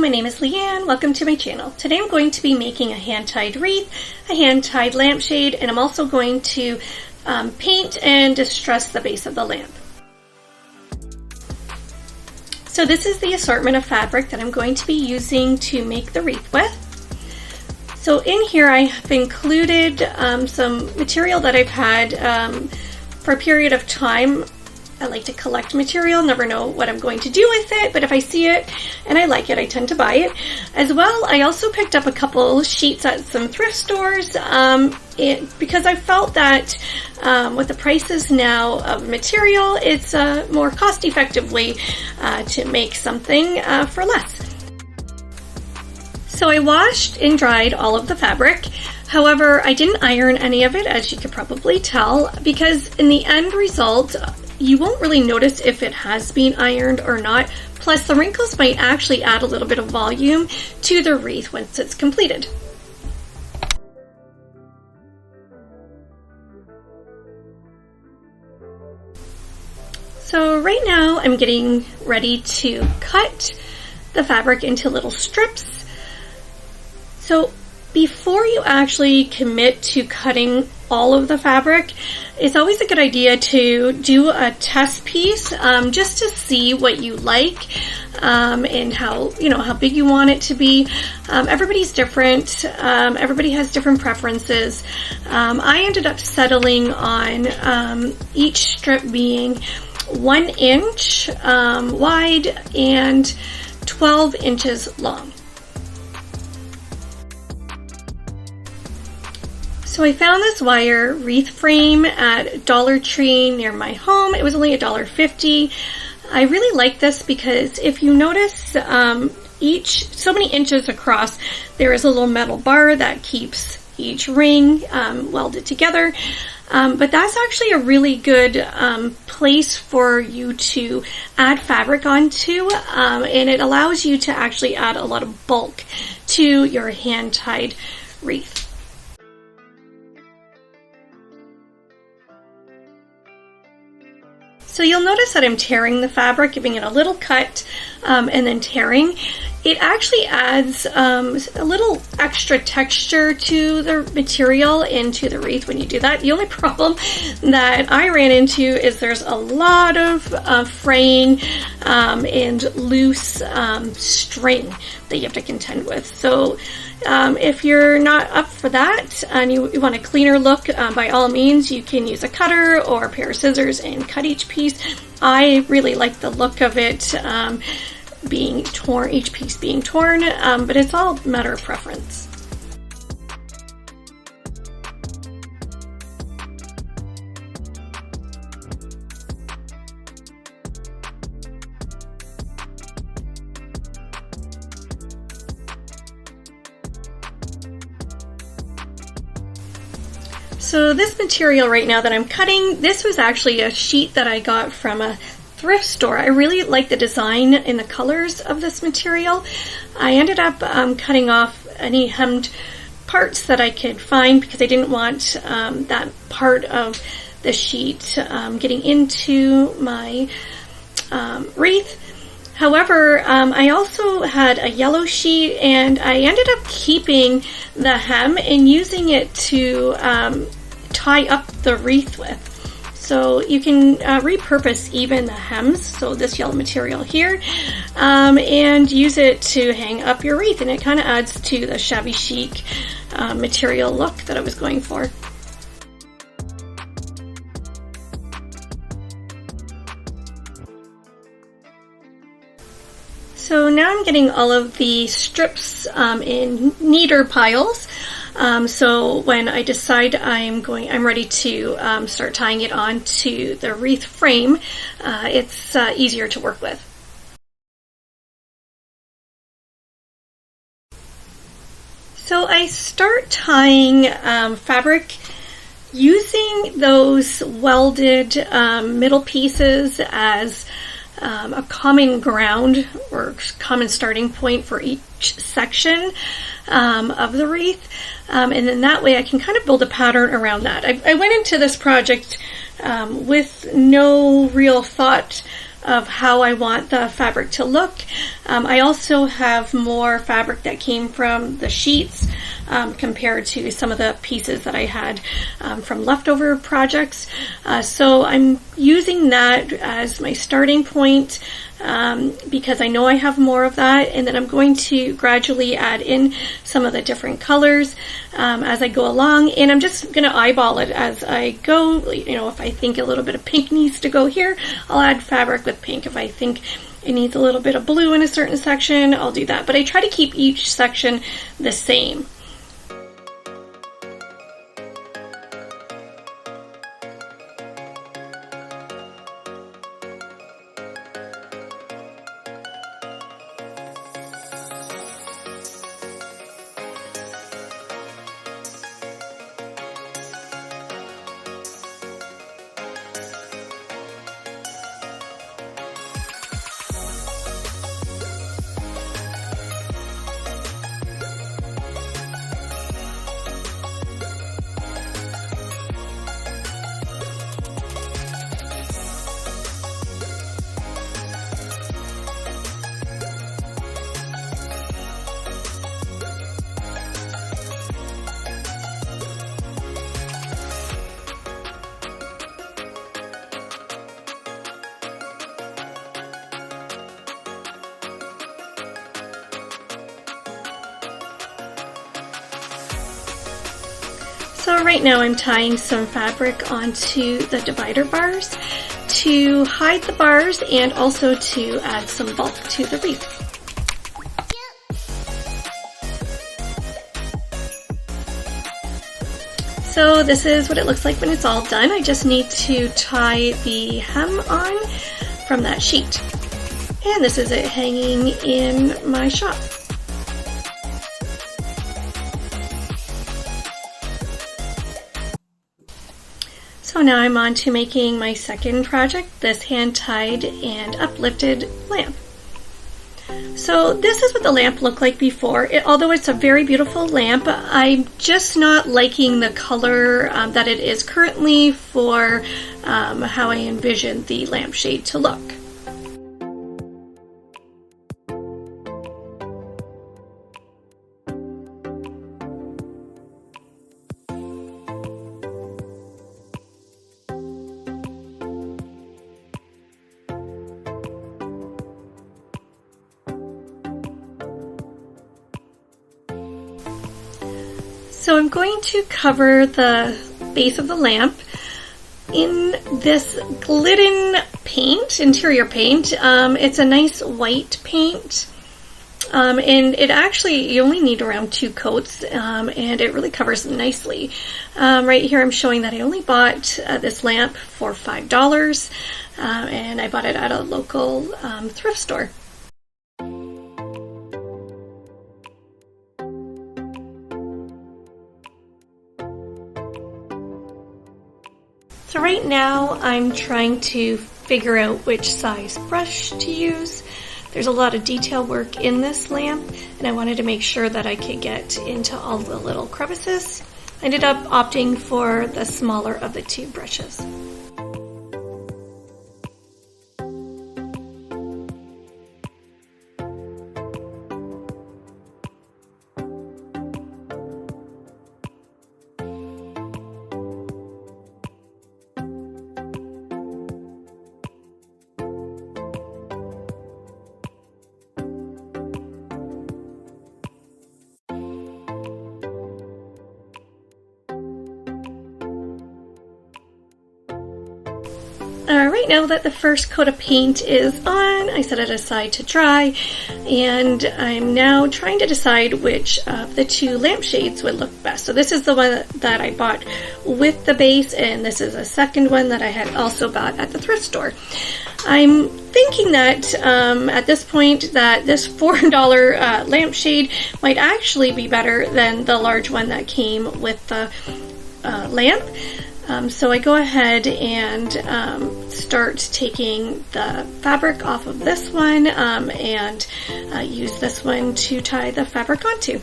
my name is Leanne. Welcome to my channel. Today I'm going to be making a hand-tied wreath, a hand-tied lampshade, and I'm also going to paint and distress the base of the lamp. So this is the assortment of fabric that I'm going to be using to make the wreath with. So in here I have included some material that I've had for a period of time. I like to collect material, never know what I'm going to do with it, but if I see it and I like it, I tend to buy it. As well, I also picked up a couple sheets at some thrift stores because I felt that with the prices now of material, it's a more cost-effective way to make something for less. So I washed and dried all of the fabric. However, I didn't iron any of it, as you could probably tell, because in the end result, you won't really notice if it has been ironed or not. Plus, the wrinkles might actually add a little bit of volume to the wreath once it's completed. So right now I'm getting ready to cut the fabric into little strips. So before you actually commit to cutting all of the fabric, it's always a good idea to do a test piece just to see what you like and how big you want it to be. Everybody's different. Everybody has different preferences. I ended up settling on each strip being 1 inch wide and 12 inches long. So I found this wire wreath frame at Dollar Tree near my home. It was only $1.50. I really like this because if you notice so many inches across, there is a little metal bar that keeps each ring welded together. But that's actually a really good place for you to add fabric onto, and it allows you to actually add a lot of bulk to your hand-tied wreath. So you'll notice that I'm tearing the fabric, giving it a little cut, and then tearing. It actually adds a little extra texture to the material and to the wreath when you do that. The only problem that I ran into is there's a lot of fraying and loose string that you have to contend with. So if you're not up for that and you want a cleaner look, by all means you can use a cutter or a pair of scissors and cut each piece. I really like the look of it being torn, each piece being torn, but it's all a matter of preference. So this material right now that I'm cutting, this was actually a sheet that I got from a thrift store. I really like the design and the colors of this material. I ended up cutting off any hemmed parts that I could find because I didn't want that part of the sheet getting into my wreath. However, I also had a yellow sheet and I ended up keeping the hem and using it to tie up the wreath with. So you can repurpose even the hems, so this yellow material here, and use it to hang up your wreath, and it kind of adds to the shabby chic material look that I was going for. So now I'm getting all of the strips in neater piles. So when I decide I'm ready to start tying it onto the wreath frame, it's easier to work with. So I start tying fabric using those welded middle pieces as a common ground or common starting point for each section of the wreath, and then that way I can kind of build a pattern around that. I went into this project with no real thought of how I want the fabric to look. I also have more fabric that came from the sheets compared to some of the pieces that I had from leftover projects. So I'm using that as my starting point because I know I have more of that, and then I'm going to gradually add in some of the different colors as I go along, and I'm just going to eyeball it as I go. You know, if I think a little bit of pink needs to go here, I'll add fabric with pink. If I think it needs a little bit of blue in a certain section, I'll do that. But I try to keep each section the same. So right now I'm tying some fabric onto the divider bars to hide the bars and also to add some bulk to the wreath. So this is what it looks like when it's all done. I just need to tie the hem on from that sheet. And this is it hanging in my shop. So now I'm on to making my second project, this hand-tied and uplifted lamp. So this is what the lamp looked like before. Although it's a very beautiful lamp, I'm just not liking the color that it is currently for how I envisioned the lampshade to look. So I'm going to cover the base of the lamp in this Glidden paint, interior paint. It's a nice white paint, and it actually, you only need around 2 coats, and it really covers nicely. Right here I'm showing that I only bought this lamp for $5, and I bought it at a local thrift store. So right now I'm trying to figure out which size brush to use. There's a lot of detail work in this lamp, and I wanted to make sure that I could get into all the little crevices. I ended up opting for the smaller of the 2 brushes. Right now that the first coat of paint is on, I set it aside to dry, and I'm now trying to decide which of the 2 lampshades would look best. So this is the one that I bought with the base, and this is a second one that I had also bought at the thrift store. I'm thinking that at this point that this $4 lampshade might actually be better than the large one that came with the lamp. So I go ahead and start taking the fabric off of this one and use this one to tie the fabric onto.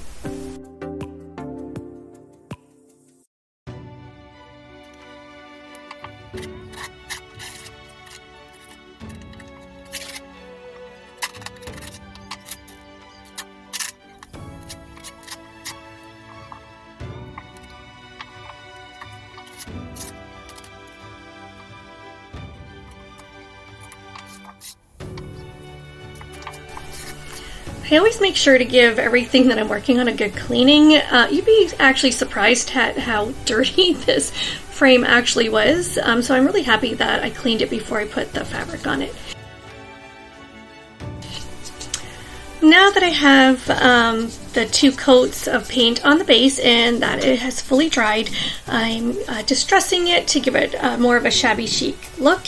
I always make sure to give everything that I'm working on a good cleaning. You'd be actually surprised at how dirty this frame actually was. So I'm really happy that I cleaned it before I put the fabric on it. Now that I have the 2 coats of paint on the base and that it has fully dried, I'm distressing it to give it more of a shabby chic look.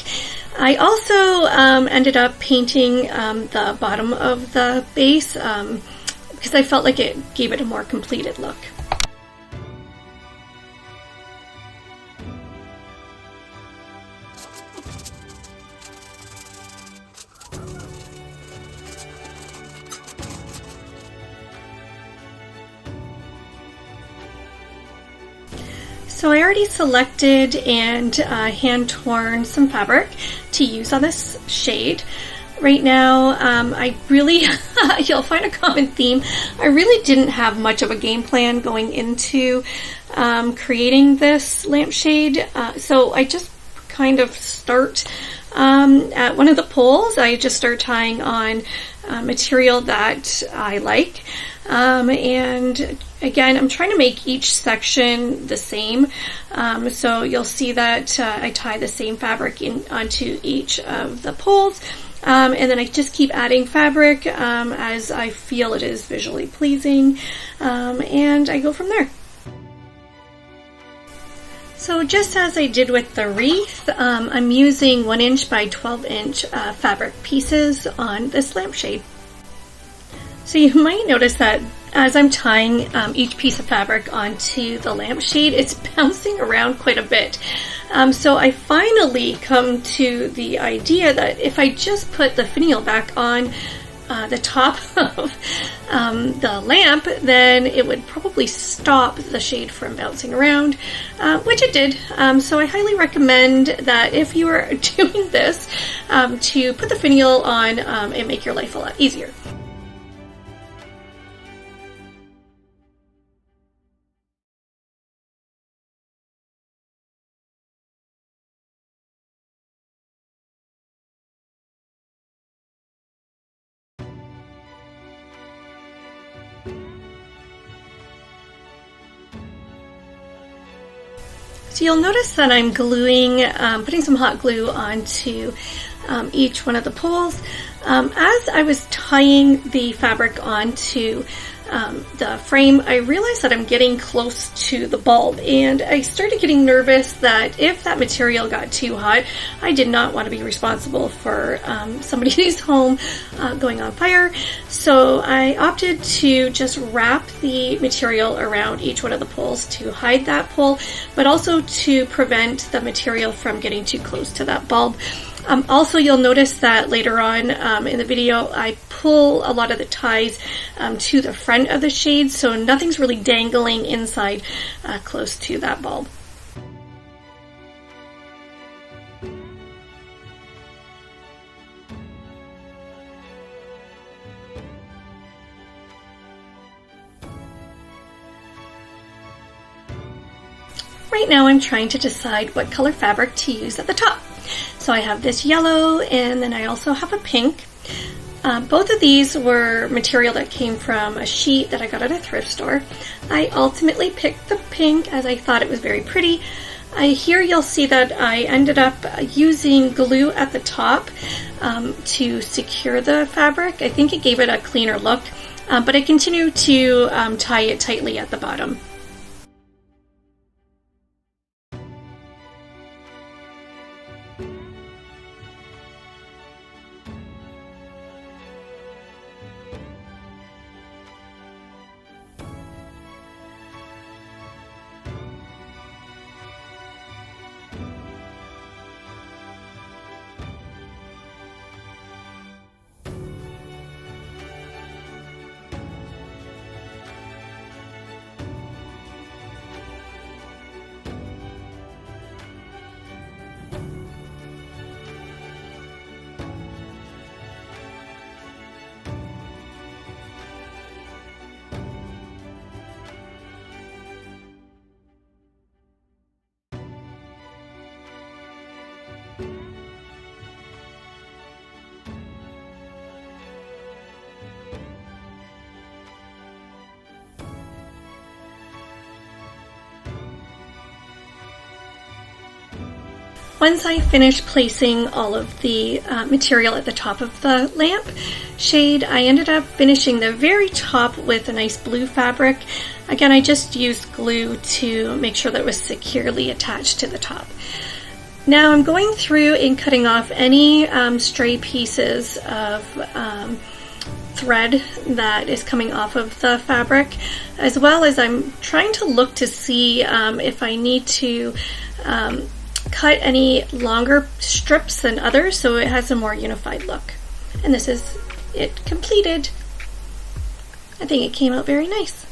I also ended up painting the bottom of the base because I felt like it gave it a more completed look. So I already selected and hand torn some fabric to use on this shade. Right now, I really, you'll find a common theme, I really didn't have much of a game plan going into creating this lampshade. So I just kind of start at one of the poles. I just start tying on material that I like. And again, I'm trying to make each section the same. So you'll see that I tie the same fabric onto each of the poles. And then I just keep adding fabric as I feel it is visually pleasing. And I go from there. So just as I did with the wreath, I'm using 1 inch by 12 inch fabric pieces on this lampshade. So you might notice that as I'm tying each piece of fabric onto the lampshade, it's bouncing around quite a bit. So I finally come to the idea that if I just put the finial back on the top of the lamp, then it would probably stop the shade from bouncing around, which it did. So I highly recommend that if you are doing this, to put the finial on and make your life a lot easier. So you'll notice that I'm gluing, putting some hot glue onto each one of the poles. As I was tying the fabric onto the frame, I realized that I'm getting close to the bulb, and I started getting nervous that if that material got too hot, I did not want to be responsible for somebody's home going on fire. So I opted to just wrap the material around each one of the poles to hide that pole, but also to prevent the material from getting too close to that bulb. Also, you'll notice that later on in the video, I pull a lot of the ties to the front of the shade, so nothing's really dangling inside close to that bulb. Right now I'm trying to decide what color fabric to use at the top. So I have this yellow, and then I also have a pink. Both of these were material that came from a sheet that I got at a thrift store. I ultimately picked the pink as I thought it was very pretty. Here you'll see that I ended up using glue at the top to secure the fabric. I think it gave it a cleaner look, but I continue to tie it tightly at the bottom. Once I finished placing all of the material at the top of the lamp shade, I ended up finishing the very top with a nice blue fabric. Again, I just used glue to make sure that it was securely attached to the top. Now I'm going through and cutting off any stray pieces of thread that is coming off of the fabric, as well as I'm trying to look to see if I need to cut any longer strips than others so it has a more unified look. And this is it completed. I think it came out very nice.